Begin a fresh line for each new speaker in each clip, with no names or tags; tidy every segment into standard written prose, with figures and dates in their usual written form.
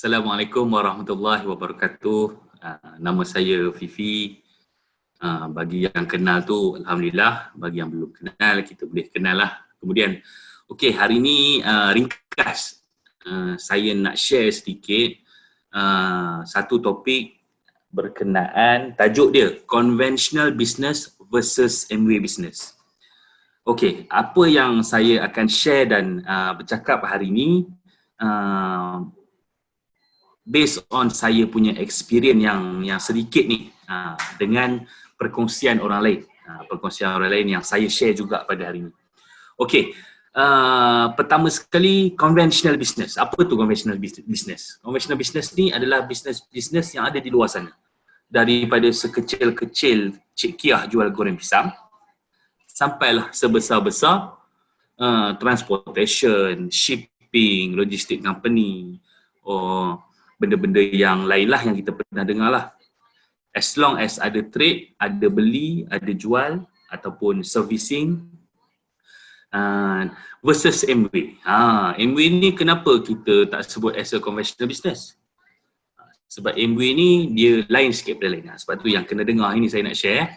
Assalamualaikum warahmatullahi wabarakatuh. Nama saya Fifi. Bagi yang kenal tu Alhamdulillah, bagi yang belum kenal kita boleh kenal lah. Kemudian, okey, hari ni ringkas saya nak share sedikit satu topik berkenaan, tajuk dia Conventional Business versus Amway Business. Okey, apa yang saya akan share dan bercakap hari ni based on saya punya experience yang sedikit ni dengan perkongsian orang lain. Perkongsian orang lain yang saya share juga pada hari ini. Okey, pertama sekali conventional business. Apa tu conventional business? Conventional business ni adalah bisnes yang ada di luar sana. Daripada sekecil-kecil Cik Kiah jual goreng pisang sampailah sebesar-besar transportation, shipping, logistic company, benda-benda yang lain lah yang kita pernah dengar lah. As long as ada trade, ada beli, ada jual ataupun servicing versus Amway. Amway ni kenapa kita tak sebut as a conventional business? Sebab Amway ni dia lain sikit pada lain. Sebab tu yang kena dengar ini saya nak share.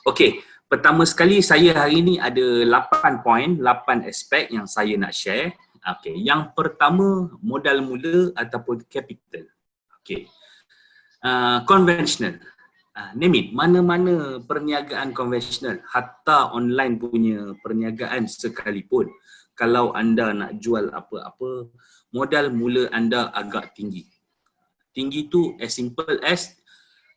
Okey, pertama sekali saya hari ni ada 8 poin, 8 aspek yang saya nak share. Okey, yang pertama modal mula ataupun capital. Okey. Conventional. Name it, mana-mana perniagaan konvensional, hatta online punya perniagaan sekalipun, kalau anda nak jual apa-apa, modal mula anda agak tinggi. Tinggi tu as simple as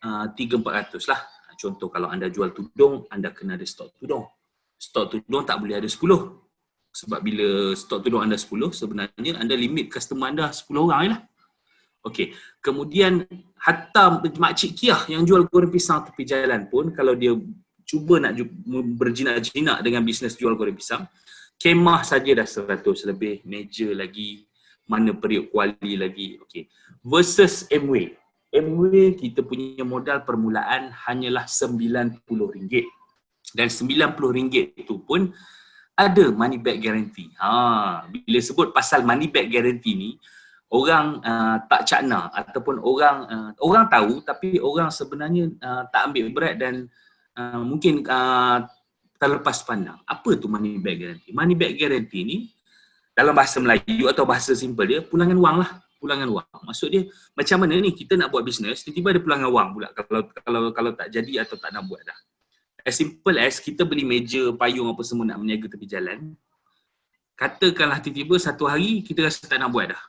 300-400 lah. Contoh kalau anda jual tudung, anda kena ada stok tudung. Stok tudung tak boleh ada 10. Sebab bila stok tudung anda 10, sebenarnya anda limit customer anda 10 orang je lah. Okey, kemudian hatta makcik Kiah yang jual goreng pisang tepi jalan pun, kalau dia cuba nak berjinak-jinak dengan bisnes jual goreng pisang, kemah saja dah 100 lebih, meja lagi, mana periuk kuali lagi. Okey, versus Amway. Amway kita punya modal permulaan hanyalah RM90. Dan RM90 itu pun ada money back guarantee. Bila sebut pasal money back guarantee ni, orang tak cakna ataupun orang tahu tapi orang sebenarnya tak ambil berat dan mungkin terlepas pandang. Apa tu money back guarantee? Money back guarantee ni dalam bahasa Melayu atau bahasa simple dia pulangan wang lah. Pulangan wang. Maksud dia macam mana ni kita nak buat bisnes, tiba-tiba ada pulangan wang pula kalau tak jadi atau tak nak buat dah. As simple as kita beli meja, payung apa semua nak berniaga tepi jalan. Katakanlah tiba-tiba satu hari kita rasa tak nak buat dah.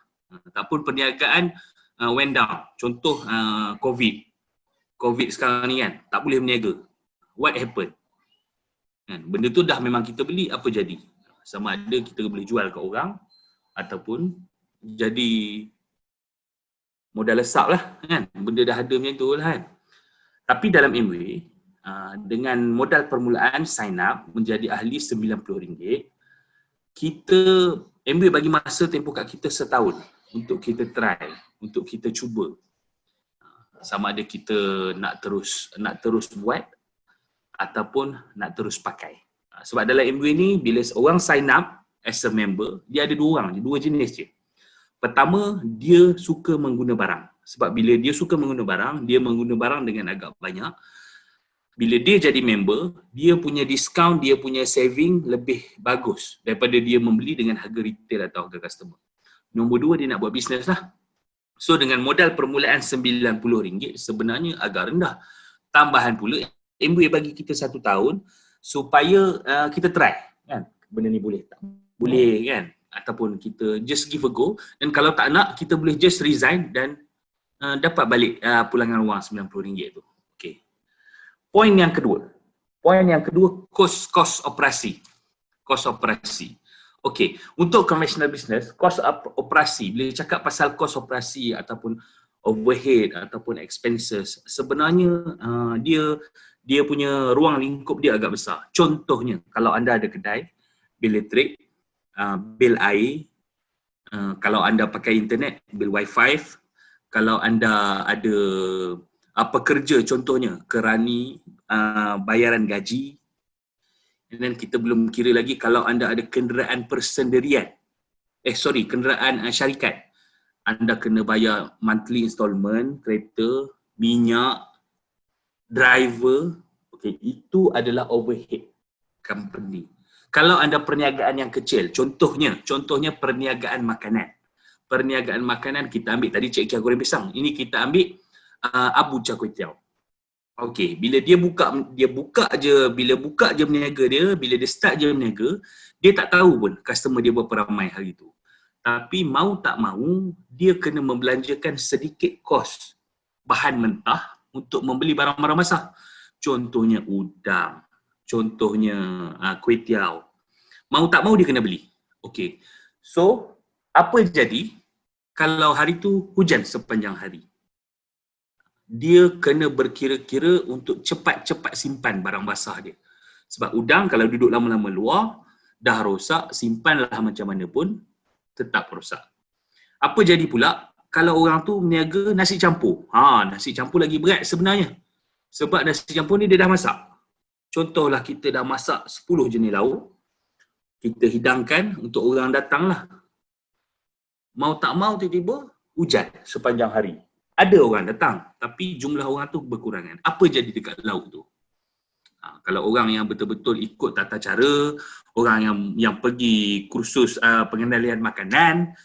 Ataupun perniagaan went down. Contoh COVID sekarang ni kan, tak boleh berniaga. What happened? Benda tu dah memang kita beli, apa jadi? Sama ada kita boleh jual ke orang ataupun jadi modal lesap lah kan. Benda dah ada macam tu lah kan. Tapi dalam Amway, dengan modal permulaan sign up menjadi ahli RM90, kita Amway bagi masa tempoh kat kita setahun untuk kita try, untuk kita cuba sama ada kita nak terus buat ataupun nak terus pakai. Sebab dalam Amway ni bila orang sign up as a member, dia ada dua jenis je. Pertama, dia suka mengguna barang. Sebab bila dia suka mengguna barang, dia mengguna barang dengan agak banyak. Bila dia jadi member, dia punya diskaun, dia punya saving lebih bagus daripada dia membeli dengan harga retail atau harga customer. Nombor dua, dia nak buat bisnes lah. So dengan modal permulaan RM90 sebenarnya agak rendah. Tambahan pula, Amway bagi kita 1 tahun supaya kita try kan. Benda ni boleh tak? Boleh kan? Ataupun kita just give a go, dan kalau tak nak, kita boleh just resign dan dapat balik pulangan wang RM90 tu. Okay. Poin yang kedua, kos operasi. Kos operasi. Okey, untuk conventional business, kos operasi, bila cakap pasal kos operasi ataupun overhead ataupun expenses, sebenarnya dia punya ruang lingkup dia agak besar. Contohnya, kalau anda ada kedai, bil elektrik, bil air, kalau anda pakai internet, bil wifi, kalau anda ada pekerja contohnya, kerani, bayaran gaji, dan kita belum kira lagi kalau anda ada kenderaan persendirian, kenderaan syarikat, anda kena bayar monthly installment, kereta, minyak, driver, itu adalah overhead company. Kalau anda perniagaan yang kecil, contohnya perniagaan makanan. Perniagaan makanan kita ambil tadi Cik Kia goreng pisang. Ini kita ambil Abu Cha Kway Teow. Okey, bila dia buka je berniaga dia, bila dia start je berniaga, dia tak tahu pun customer dia berapa ramai hari tu. Tapi mau tak mau, dia kena membelanjakan sedikit kos bahan mentah untuk membeli barang-barang masak. Contohnya udang, contohnya kuih tiaw. Mau tak mau dia kena beli. Okey. So, apa jadi kalau hari tu hujan sepanjang hari? Dia kena berkira-kira untuk cepat-cepat simpan barang basah dia. Sebab udang kalau duduk lama-lama luar, dah rosak, simpanlah macam mana pun, tetap rosak. Apa jadi pula kalau orang tu meniaga nasi campur? Nasi campur lagi berat sebenarnya. Sebab nasi campur ni dia dah masak. Contohlah kita dah masak 10 jenis lauk, kita hidangkan untuk orang datang lah. Mau tak mau tiba-tiba hujan sepanjang hari. Ada orang datang, tapi jumlah orang tu berkurangan. Apa jadi dekat lauk tu? Kalau orang yang betul-betul ikut tata cara, orang yang pergi kursus pengendalian makanan,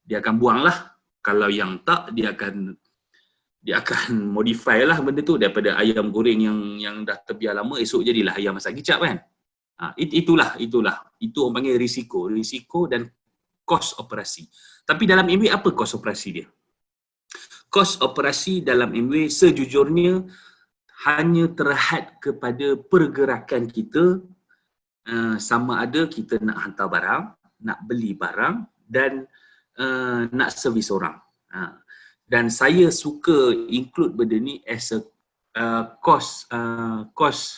dia akan buang lah. Kalau yang tak, dia akan modify lah benda tu daripada ayam goreng yang dah terbiar lama, esok jadilah ayam masak kicap kan. Itulah. Itu orang panggil risiko dan kos operasi. Tapi dalam MW apa kos operasi dia? Kos operasi dalam MW sejujurnya hanya terhad kepada pergerakan kita, sama ada kita nak hantar barang, nak beli barang dan nak servis orang. Dan saya suka include benda ni as a cost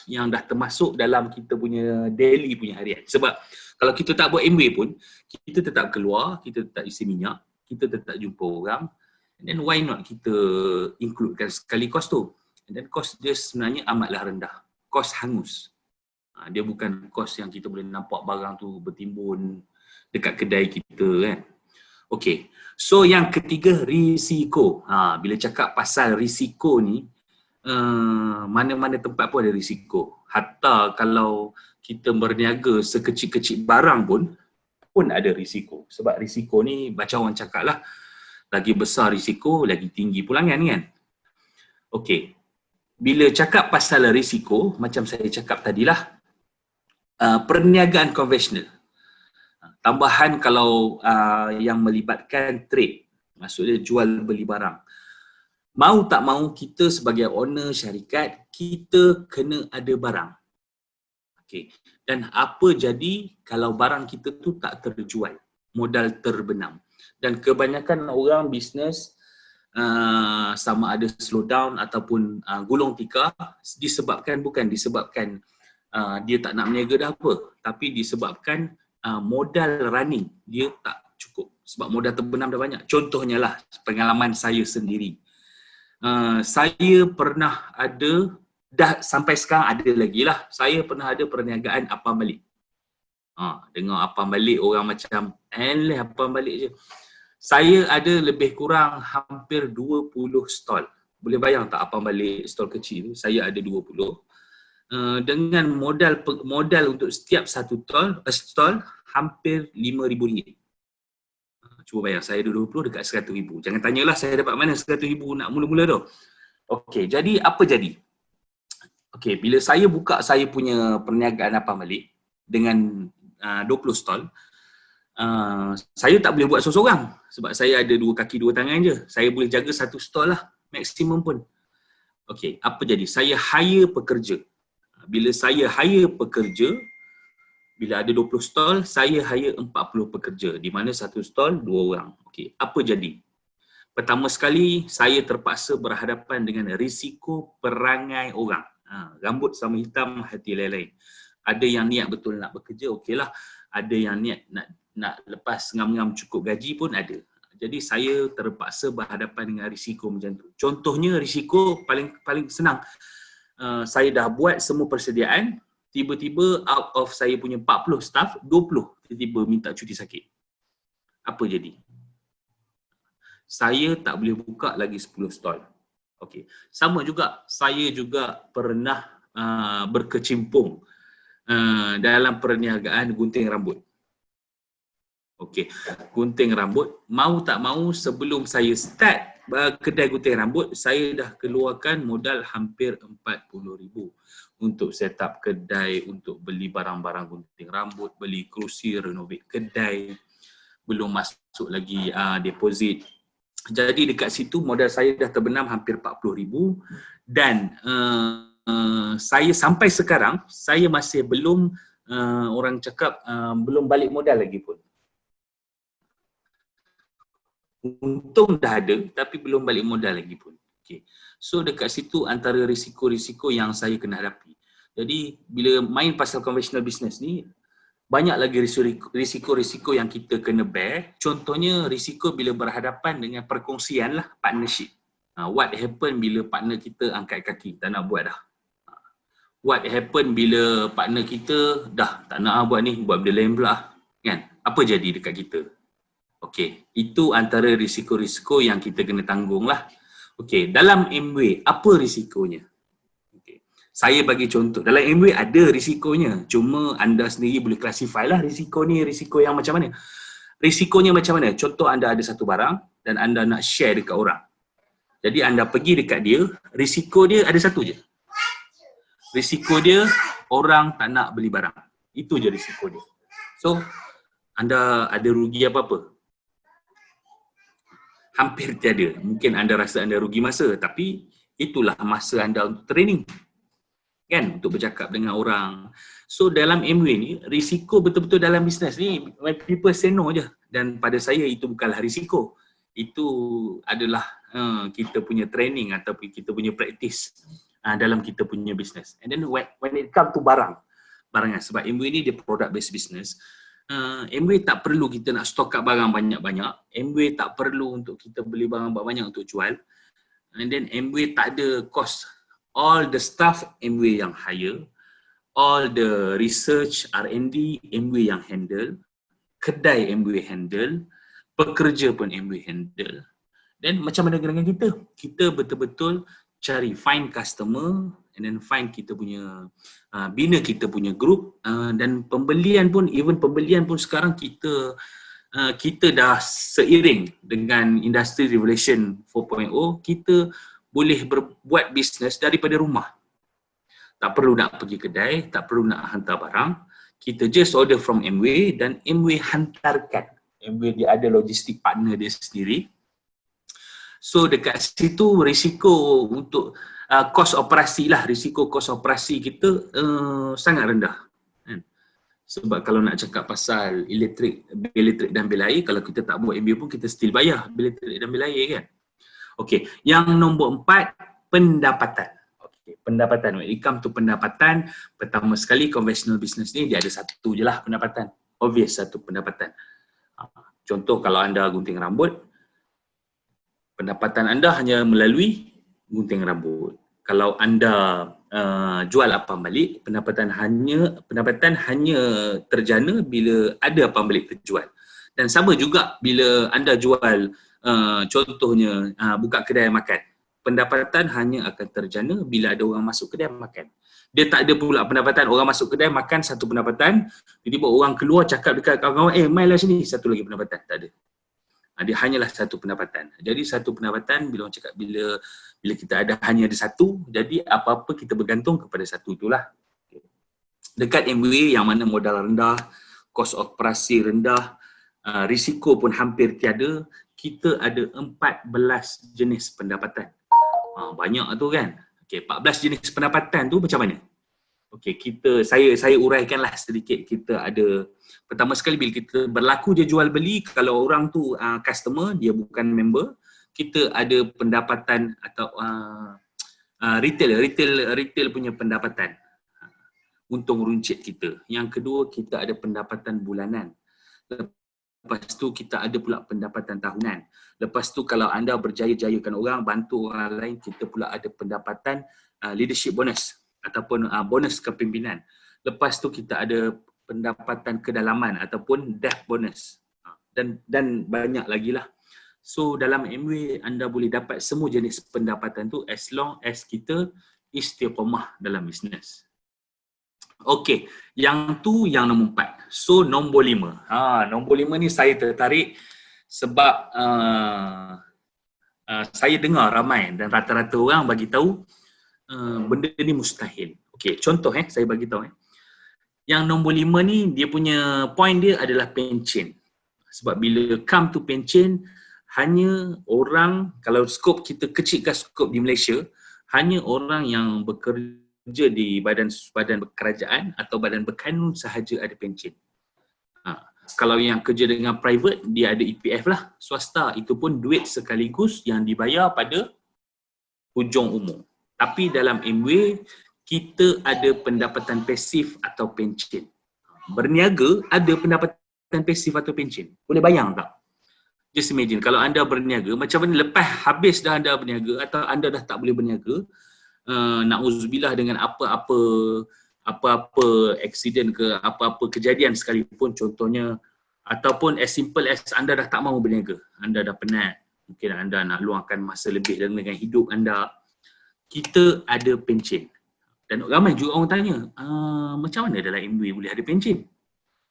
yang dah termasuk dalam kita punya daily punya harian. Sebab kalau kita tak buat MW pun, kita tetap keluar, kita tetap isi minyak, kita tetap jumpa orang, and then why not kita includekan sekali kos tu. And then kos dia sebenarnya amatlah rendah. Kos hangus. Dia bukan kos yang kita boleh nampak barang tu bertimbun dekat kedai kita kan. Okey. So yang ketiga, risiko. Bila cakap pasal risiko ni, mana-mana tempat pun ada risiko. Hatta kalau kita berniaga sekecil-kecil barang pun ada risiko. Sebab risiko ni macam orang cakap lah, lagi besar risiko, lagi tinggi pulangan kan. Okey. Bila cakap pasal risiko, macam saya cakap tadilah, perniagaan konvensional. Tambahan kalau yang melibatkan trade, maksudnya jual beli barang. Mau tak mau kita sebagai owner syarikat, kita kena ada barang. Okey. Dan apa jadi kalau barang kita tu tak terjual, modal terbenam. Dan kebanyakan orang bisnes sama ada slow down ataupun gulung tikar bukan disebabkan dia tak nak berniaga dah apa, tapi disebabkan modal running dia tak cukup. Sebab modal terbenam dah banyak. Contohnya lah pengalaman saya sendiri. Saya pernah ada, dah sampai sekarang ada lagi lah, saya pernah ada perniagaan apam balik. Dengar apam balik orang macam apam balik je. Saya ada lebih kurang hampir 20 stall. Boleh bayang tak apam balik stall kecil tu? Saya ada 20. Dengan modal untuk setiap satu stall hampir RM5,000. Cuba bayang, saya ada 20 dekat RM100,000. Jangan tanyalah saya dapat mana RM100,000 nak mula-mula tu. Okey, jadi apa jadi? Okey, bila saya buka saya punya perniagaan apam balik dengan 20 stall, saya tak boleh buat seorang-seorang sebab saya ada 2 kaki 2 tangan je. Saya boleh jaga satu stall lah maksimum pun. Okey, apa jadi? Saya hire pekerja. Bila saya hire pekerja, bila ada 20 stall, saya hire 40 pekerja, di mana satu stall 2 orang. Okey, apa jadi? Pertama sekali, saya terpaksa berhadapan dengan risiko perangai orang. Rambut sama hitam, hati lain-lain. Ada yang niat betul nak bekerja, okeylah. Ada yang niat nak lepas ngam-ngam cukup gaji pun ada. Jadi saya terpaksa berhadapan dengan risiko macam tu. Contohnya risiko paling senang. Saya dah buat semua persediaan, tiba-tiba out of saya punya 40 staff, 20 tiba-tiba minta cuti sakit. Apa jadi? saya tak boleh buka lagi 10 stall. Okey. Sama juga, saya juga pernah berkecimpung dalam perniagaan gunting rambut. Okey, gunting rambut, mau tak mau sebelum saya start kedai gunting rambut, saya dah keluarkan modal hampir 40,000 untuk set up kedai, untuk beli barang-barang gunting rambut, beli kerusi, renovate kedai, belum masuk lagi deposit. Jadi dekat situ modal saya dah terbenam hampir 40,000 dan saya sampai sekarang saya masih belum orang cakap belum balik modal lagi pun. Untung dah ada tapi belum balik modal lagi pun. Okay. So dekat situ antara risiko-risiko yang saya kena hadapi. Jadi bila main pasal conventional business ni, banyak lagi risiko-risiko yang kita kena bear. Contohnya risiko bila berhadapan dengan perkongsian lah, partnership. What happen bila partner kita angkat kaki, tak nak buat dah. What happen bila partner kita dah tak nak buat ni, buat benda lain pula. Kan? Apa jadi dekat kita? Okey, itu antara risiko-risiko yang kita kena tanggung lah. Okey, dalam Amway, apa risikonya? Okay. Saya bagi contoh, dalam Amway ada risikonya. Cuma anda sendiri boleh classify lah risiko ni, risiko yang macam mana. Risikonya macam mana? Contoh anda ada satu barang dan anda nak share dekat orang. Jadi anda pergi dekat dia, risiko dia ada satu je. Risiko dia, orang tak nak beli barang. Itu je risiko dia. So, anda ada rugi apa-apa? Hampir tiada. Mungkin anda rasa anda rugi masa, tapi itulah masa anda untuk training. Kan? Untuk bercakap dengan orang. So dalam Amway ni, risiko betul-betul dalam bisnes ni, when people say no je. Dan pada saya itu bukanlah risiko. Itu adalah kita punya training ataupun kita punya practice dalam kita punya bisnes. And then when it come to barangan, sebab Amway ni dia product based business, Amway tak perlu kita nak stock up barang banyak-banyak. Amway tak perlu untuk kita beli barang banyak untuk jual. And then Amway tak ada cost. All the staff Amway yang hire, all the research, R&D Amway yang handle, kedai Amway handle, pekerja pun Amway handle. Dan macam mana dengan kita? Kita betul-betul cari find customer and then find kita punya bina kita punya group dan pembelian pun, even pembelian pun sekarang kita dah seiring dengan Industry Revolution 4.0, kita boleh berbuat bisnes daripada rumah. Tak perlu nak pergi kedai, tak perlu nak hantar barang. Kita just order from Amway dan Amway hantarkan. Amway dia ada logistik partner dia sendiri. So dekat situ risiko untuk kos operasi lah, risiko kos operasi kita sangat rendah. Sebab kalau nak cakap pasal bil elektrik dan bil air, kalau kita tak buat MBA pun kita still bayar bil elektrik dan bil air kan. Okey, yang nombor 4, pendapatan. Okey, pendapatan. When it come to pendapatan, pertama sekali conventional business ni dia ada satu je lah pendapatan. Obvious satu pendapatan. Contoh kalau anda gunting rambut, pendapatan anda hanya melalui gunting rambut. Kalau anda jual apa balik, pendapatan hanya terjana bila ada apa balik terjual. Dan sama juga bila anda jual contohnya buka kedai makan, pendapatan hanya akan terjana bila ada orang masuk kedai makan. Dia tak ada pula pendapatan orang masuk kedai makan satu pendapatan, tiba-tiba orang keluar cakap dekat kawan-kawan, mainlah sini, satu lagi pendapatan. Tak ada. Dia hanyalah satu pendapatan. Jadi satu pendapatan bila orang cakap bila kita hanya ada satu, jadi apa-apa kita bergantung kepada satu itulah. Dekat Amway yang mana modal rendah, kos operasi rendah, risiko pun hampir tiada, kita ada 14 jenis pendapatan. Banyak tu kan. Okey, 14 jenis pendapatan tu macam mana? Okey, saya uraikanlah sedikit. Kita ada, pertama sekali bila kita berlaku je jual beli, kalau orang tu customer, dia bukan member, kita ada pendapatan atau retail punya pendapatan. Untung runcit kita. Yang kedua, kita ada pendapatan bulanan. Lepas tu kita ada pula pendapatan tahunan. Lepas tu kalau anda berjaya-jayakan orang, bantu orang lain, kita pula ada pendapatan leadership bonus ataupun bonus kepimpinan. Lepas tu kita ada pendapatan kedalaman ataupun depth bonus. Dan banyak lagi lah. So dalam Amway anda boleh dapat semua jenis pendapatan tu as long as kita istiqamah dalam bisnes. Okey, yang tu yang nombor 4. So nombor 5. Nombor 5 ni saya tertarik sebab saya dengar ramai dan rata-rata orang bagi tahu benda ni mustahil. Okey, contoh saya bagi tahu Yang nombor 5 ni dia punya point dia adalah pencen. Sebab bila come to pencen, hanya orang, kalau skop kita kecilkan skop di Malaysia, hanya orang yang bekerja di badan kerajaan atau badan berkanun sahaja ada pencen. Kalau yang kerja dengan private, dia ada EPF lah, swasta. Itu pun duit sekaligus yang dibayar pada hujung umur. Tapi dalam Amway, kita ada pendapatan pasif atau pencen. Berniaga ada pendapatan pasif atau pencen. Boleh bayang tak? Just imagine, kalau anda berniaga, macam mana lepas habis dah anda berniaga atau anda dah tak boleh berniaga, na'udzubillah dengan apa-apa accident ke, apa-apa kejadian sekalipun contohnya, ataupun as simple as anda dah tak mahu berniaga, anda dah penat, mungkin anda nak luangkan masa lebih dengan hidup anda, kita ada pencen. Dan ramai juga orang tanya, macam mana dalam Amway boleh ada pencen?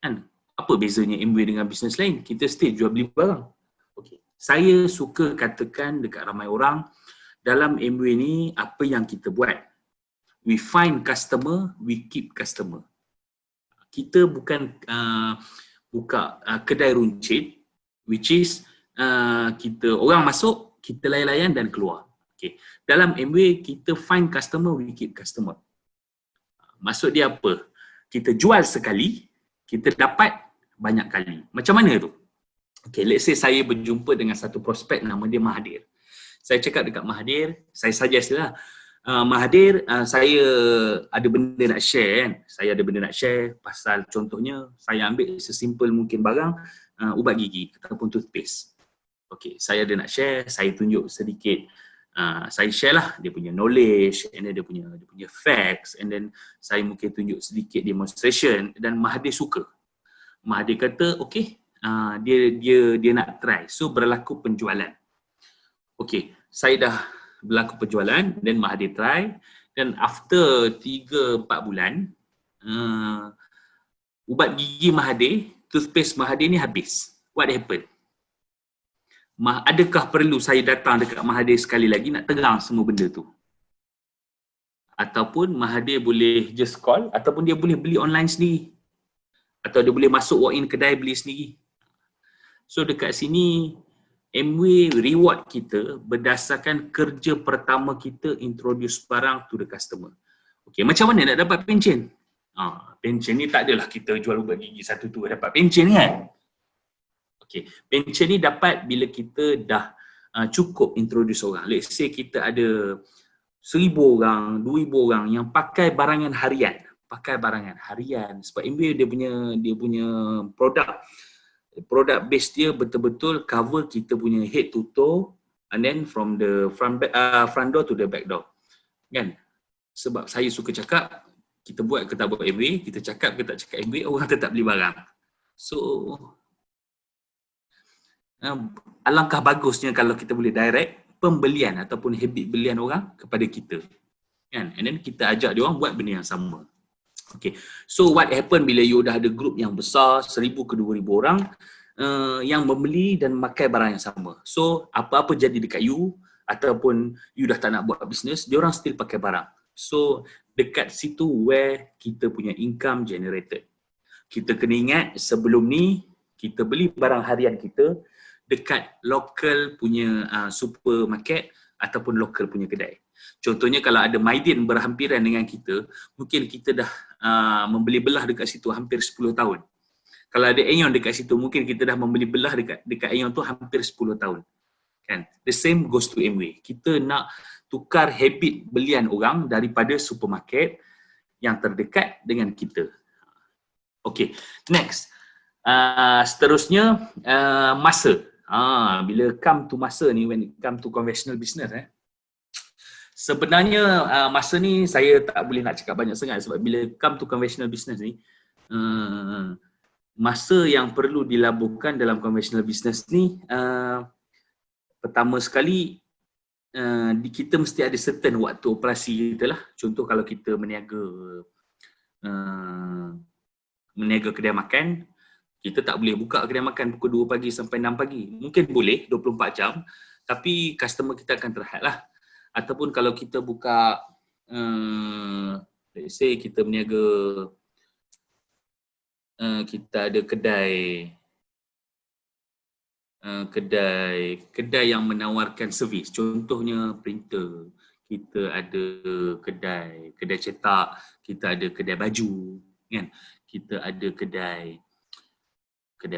Kan? Apa bezanya Amway dengan bisnes lain? Kita still jual beli barang. Okay. Saya suka katakan dekat ramai orang, dalam Amway ni apa yang kita buat? We find customer, we keep customer. Kita bukan buka kedai runcit, which is kita orang masuk, kita layan-layan dan keluar. Okay. Dalam Amway kita find customer, we keep customer. Maksud dia apa? Kita jual sekali, kita dapat banyak kali. Macam mana tu? Okay, let's say saya berjumpa dengan satu prospek nama dia Mahathir. Saya cakap dekat Mahathir, saya suggest lah, Mahathir, saya ada benda nak share kan. Saya ada benda nak share pasal contohnya, saya ambil sesimpel mungkin barang, ubat gigi ataupun toothpaste. Okay, saya ada nak share, saya tunjuk sedikit. Saya share lah dia punya knowledge and then dia punya facts and then saya mungkin tunjuk sedikit demonstration dan Mahathir suka. Mahathir kata okey, dia nak try. So berlaku penjualan. Okey, saya dah berlaku penjualan dan Mahathir try dan after 3-4 bulan ubat gigi Mahathir, toothpaste Mahathir ni habis. What happened? Adakah perlu saya datang dekat Mahathir sekali lagi nak terang semua benda tu? Ataupun Mahathir boleh just call ataupun dia boleh beli online sendiri. Atau dia boleh masuk walk in kedai beli sendiri. So dekat sini Amway reward kita berdasarkan kerja pertama kita introduce barang to the customer. Okay, macam mana nak dapat pencen? Pencen ni tak adalah kita jual ubat gigi satu tu dapat pencen kan? Okay, pencen ni dapat bila kita dah cukup introduce orang. Let's say kita ada 1,000 orang, 2,000 orang yang pakai barangan harian. Sebab Amway dia punya produk base dia betul-betul cover kita punya head to toe and then from the front door to the back door. Kan? Sebab saya suka cakap, kita buat ke tak buat Amway, kita cakap ke tak cakap Amway, orang tetap beli barang. So alangkah bagusnya kalau kita boleh direct pembelian ataupun habit belian orang kepada kita, kan? And then kita ajak dia orang buat benda yang sama. Okay, so what happen bila you dah ada group yang besar 1,000 ke 2,000 orang yang membeli dan memakai barang yang sama. So apa-apa jadi dekat you ataupun you dah tak nak buat bisnes, dia orang still pakai barang. So dekat situ where kita punya income generated. Kita kena ingat sebelum ni kita beli barang harian kita dekat local punya supermarket ataupun local punya kedai. Contohnya kalau ada Maidin berhampiran dengan kita, mungkin kita dah membeli belah dekat situ hampir 10 tahun. Kalau ada Aeon dekat situ, mungkin kita dah membeli belah dekat Aeon tu hampir 10 tahun. Kan? The same goes to Amway. Kita nak tukar habit belian orang daripada supermarket yang terdekat dengan kita. Okay, next. Seterusnya masa. Bila come to masa ni, when it come to conventional business, sebenarnya masa ni saya tak boleh nak cakap banyak sangat sebab bila come to conventional business ni, masa yang perlu dilabuhkan dalam conventional business ni pertama sekali kita mesti ada certain waktu operasi kita lah. Contoh kalau kita meniaga kedai makan, kita tak boleh buka kedai makan pukul 2 pagi sampai 6 pagi. Mungkin boleh 24 jam, tapi customer kita akan terhad lah. Ataupun kalau kita buka, let's say kita meniaga, kita ada kedai yang menawarkan servis, contohnya printer, kita ada kedai cetak, kita ada kedai baju, kan? Kita ada kedai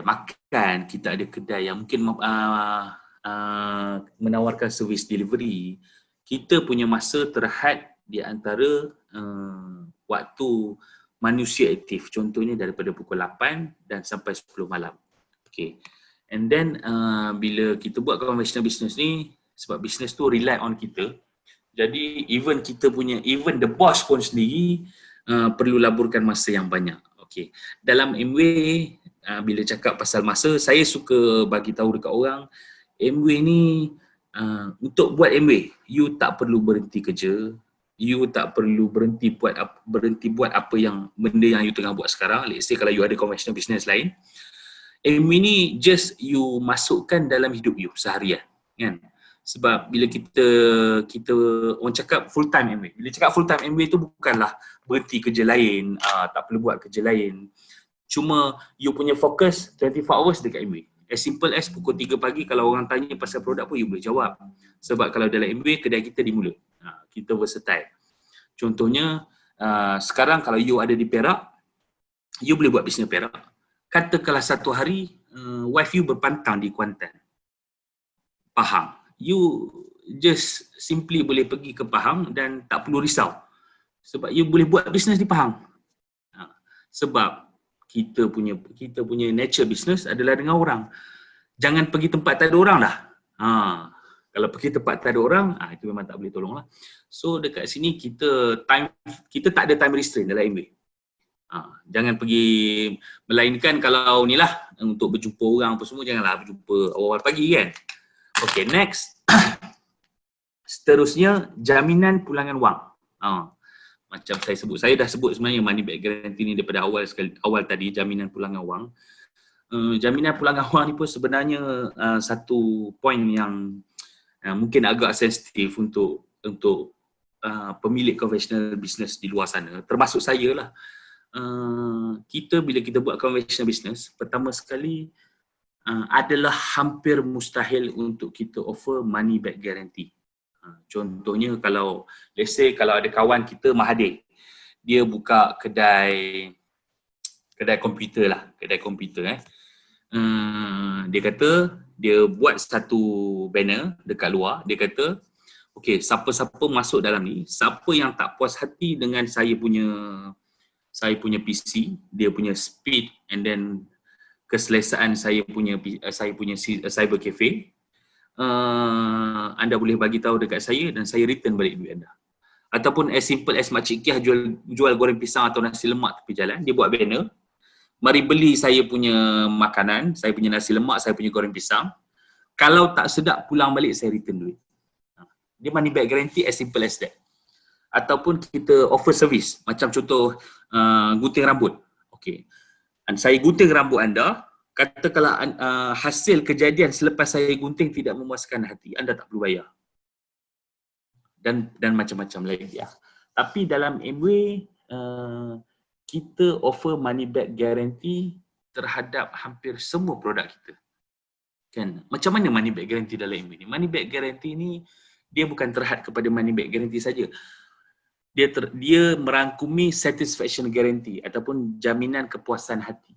makan, kita ada kedai yang mungkin menawarkan servis delivery. Kita punya masa terhad di antara waktu manusia aktif, contohnya daripada pukul 8 dan sampai 10 malam. Okay. And then bila kita buat conventional business ni, sebab business tu rely on kita, jadi even the boss pun sendiri perlu laburkan masa yang banyak. Okay. Dalam Amway, bila cakap pasal masa, saya suka bagi tahu dekat orang, Amway ni untuk buat Amway, you tak perlu berhenti kerja, you tak perlu berhenti buat apa yang benda yang you tengah buat sekarang. Let's say kalau you ada conventional business lain, Amway ni just you masukkan dalam hidup you seharian, kan? Sebab bila kita orang cakap full time Amway. Bila cakap full time Amway tu bukanlah berhenti kerja lain, tak perlu buat kerja lain. Cuma you punya fokus 24 hours dekat Amway. As simple as pukul 3 pagi kalau orang tanya pasal produk pun you boleh jawab. Sebab kalau dalam Amway kedai kita di Mula. Kita versatile. Contohnya sekarang kalau you ada di Perak, you boleh buat bisnes Perak. Katakanlah satu hari wife you berpantang di Kuantan, Pahang, you just simply boleh pergi ke Pahang dan tak perlu risau sebab you boleh buat bisnes di Pahang. Sebab kita punya nature business adalah dengan orang. Jangan pergi tempat tak ada orang lah. Kalau pergi tempat tak ada orang, itu memang tak boleh tolong lah. So dekat sini kita tak ada time restraint dalam Amway. Jangan pergi, melainkan kalau ni lah untuk berjumpa orang apa semua, janganlah berjumpa awal pagi, kan. Okay, next. Seterusnya, jaminan pulangan wang. Macam saya dah sebut sebenarnya money back guarantee ni daripada awal tadi, jaminan pulangan wang. Jaminan pulangan wang ni pun sebenarnya satu point yang mungkin agak sensitif untuk pemilik conventional business di luar sana, termasuk saya lah. Bila kita buat conventional business, pertama sekali adalah hampir mustahil untuk kita offer money back guarantee. Contohnya kalau let's say kalau ada kawan kita Mahathir, dia buka kedai komputer lah, dia kata dia buat satu banner dekat luar, dia kata okay, siapa-siapa masuk dalam ni, siapa yang tak puas hati dengan saya punya PC, dia punya speed and then keselesaan saya punya cyber cafe, anda boleh bagi tahu dekat saya dan saya return balik duit anda. Ataupun as simple as Makcik Kiah jual goreng pisang atau nasi lemak tepi jalan, dia buat banner, mari beli saya punya makanan, saya punya nasi lemak, saya punya goreng pisang, kalau tak sedap pulang balik saya return duit. Dia money back guarantee as simple as that. Ataupun kita offer service, macam contoh gunting rambut. Okay, saya gunting rambut anda, katakanlah hasil kejadian selepas saya gunting tidak memuaskan hati, anda tak perlu bayar. Dan macam-macam lagi. Tapi dalam Amway, kita offer money back guarantee terhadap hampir semua produk kita. Kan? Macam mana money back guarantee dalam Amway ni? Money back guarantee ni dia bukan terhad kepada money back guarantee saja. Dia merangkumi satisfaction guarantee ataupun jaminan kepuasan hati.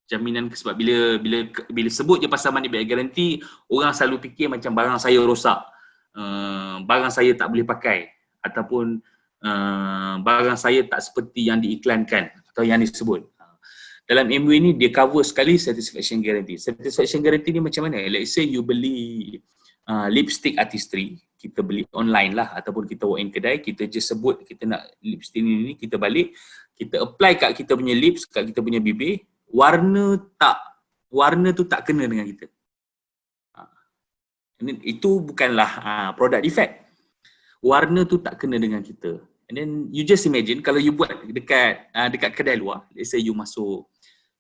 Jaminan, sebab bila sebut je pasal money back guarantee, orang selalu fikir macam barang saya rosak, barang saya tak boleh pakai, ataupun barang saya tak seperti yang diiklankan atau yang disebut. Dalam Amway ni dia cover sekali satisfaction guarantee. Satisfaction guarantee ni macam mana? Let's say you beli lipstick artistry, kita beli online lah ataupun kita walk in kedai, kita just sebut kita nak lipstick ni, kita balik, kita apply kat kita punya lips, kat kita punya bibir, warna tu tak kena dengan kita. Itu bukanlah product defect. Warna tu tak kena dengan kita. And then you just imagine kalau you buat dekat kedai luar, let's say you masuk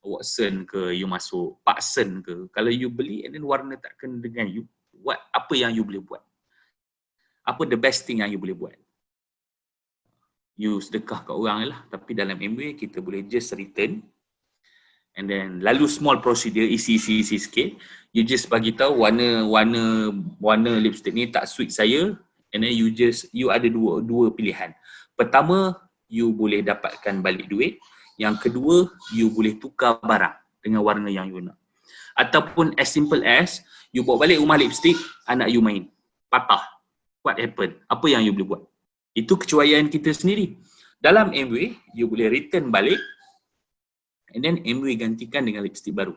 Watson ke, you masuk Parkson ke, kalau you beli and then warna tak kena dengan you, apa yang you boleh buat? Apa the best thing yang you boleh buat? You sedekah kat orang lah. Tapi dalam Amway kita boleh just return and then lalu small procedure, isi sikit. You just bagi tahu warna lipstick ni tak suit saya, and then you ada dua pilihan. Pertama, you boleh dapatkan balik duit. Yang kedua, you boleh tukar barang dengan warna yang you nak. Ataupun as simple as you bawa balik rumah lipstick, anak you main patah. What happen? Apa yang you boleh buat? Itu kecuaian kita sendiri. Dalam Amway, you boleh return balik and then Amway gantikan dengan lipstick baru.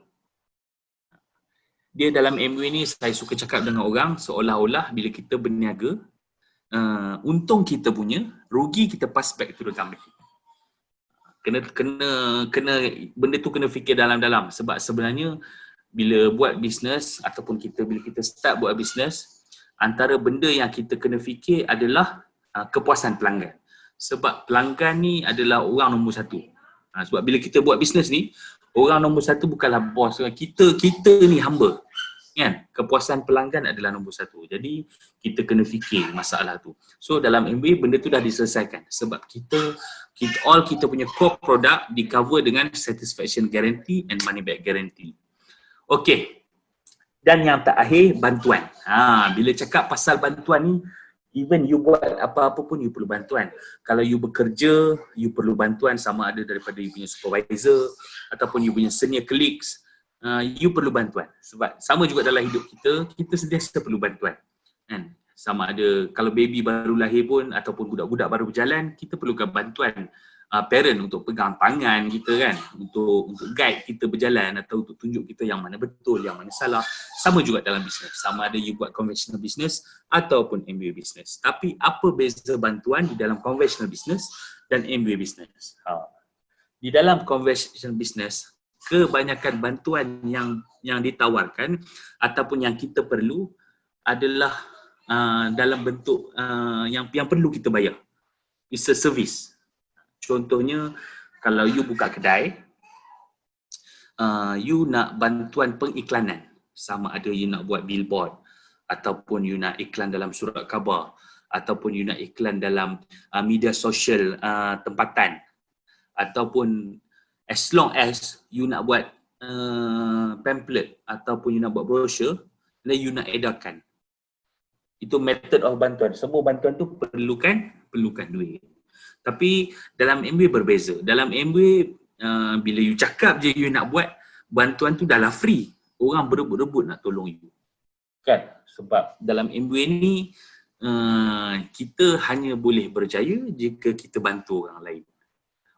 Dia dalam Amway ni saya suka cakap dengan orang seolah-olah bila kita berniaga, untung kita punya, rugi kita pass back to the company. Kena benda tu kena fikir dalam-dalam, sebab sebenarnya bila buat bisnes ataupun bila kita start buat bisnes, antara benda yang kita kena fikir adalah kepuasan pelanggan. Sebab pelanggan ni adalah orang nombor satu. Sebab bila kita buat bisnes ni, orang nombor satu bukanlah bos. Kita ni hamba. Kan? Kepuasan pelanggan adalah nombor satu. Jadi kita kena fikir masalah tu. So dalam Amway benda tu dah diselesaikan. Sebab kita punya core product di cover dengan satisfaction guarantee and money back guarantee. Okay. Dan yang terakhir, bantuan. Bila cakap pasal bantuan ni, even you buat apa-apa pun you perlu bantuan. Kalau you bekerja, you perlu bantuan sama ada daripada you punya supervisor ataupun you punya senior colleagues, you perlu bantuan. Sebab sama juga dalam hidup kita sentiasa perlu bantuan. Kan? Sama ada kalau baby baru lahir pun ataupun budak-budak baru berjalan, kita perlukan bantuan parent untuk pegang tangan kita kan, untuk guide kita berjalan atau untuk tunjuk kita yang mana betul, yang mana salah. Sama juga dalam bisnes. Sama ada you buat conventional business ataupun MBA business. Tapi apa beza bantuan di dalam conventional business dan MBA business? Di dalam conventional business, kebanyakan bantuan yang ditawarkan ataupun yang kita perlu adalah dalam bentuk yang perlu kita bayar. It's a service. Contohnya, kalau you buka kedai, you nak bantuan pengiklanan. Sama ada you nak buat billboard, ataupun you nak iklan dalam surat khabar, ataupun you nak iklan dalam media sosial tempatan, ataupun as long as you nak buat pamphlet ataupun you nak buat brochure, dan you nak edarkan. Itu method of bantuan. Semua bantuan tu perlukan duit. Tapi dalam Amway berbeza. Dalam Amway, bila you cakap je you nak buat, bantuan tu dah lah free. Orang berebut-rebut nak tolong you. Kan? Sebab dalam Amway ni, kita hanya boleh berjaya jika kita bantu orang lain.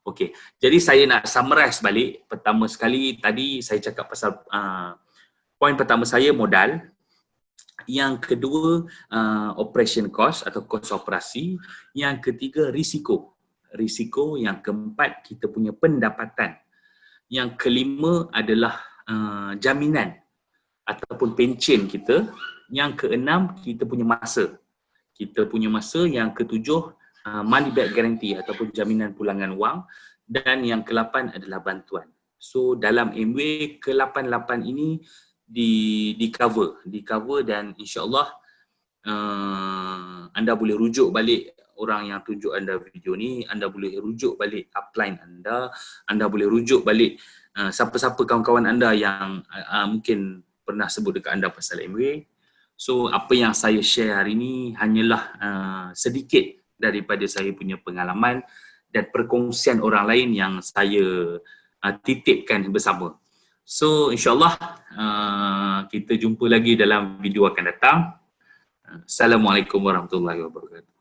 Okey, jadi saya nak summarize balik. Pertama sekali, tadi saya cakap pasal poin pertama saya modal. Yang kedua, operation cost atau kos operasi. Yang ketiga, risiko. Yang keempat, kita punya pendapatan. Yang kelima adalah jaminan ataupun pencen kita. Yang keenam, kita punya masa. Yang ketujuh, money back guarantee ataupun jaminan pulangan wang. Dan yang ke-8 adalah bantuan. So dalam Amway, ke-8 ini di cover dan insyaAllah anda boleh rujuk balik orang yang tunjuk anda video ni, anda boleh rujuk balik upline anda boleh rujuk balik siapa-siapa kawan-kawan anda yang mungkin pernah sebut dekat anda pasal Amway. So apa yang saya share hari ni hanyalah sedikit daripada saya punya pengalaman dan perkongsian orang lain yang saya titipkan bersama. So insyaAllah kita jumpa lagi dalam video akan datang. Assalamualaikum warahmatullahi wabarakatuh.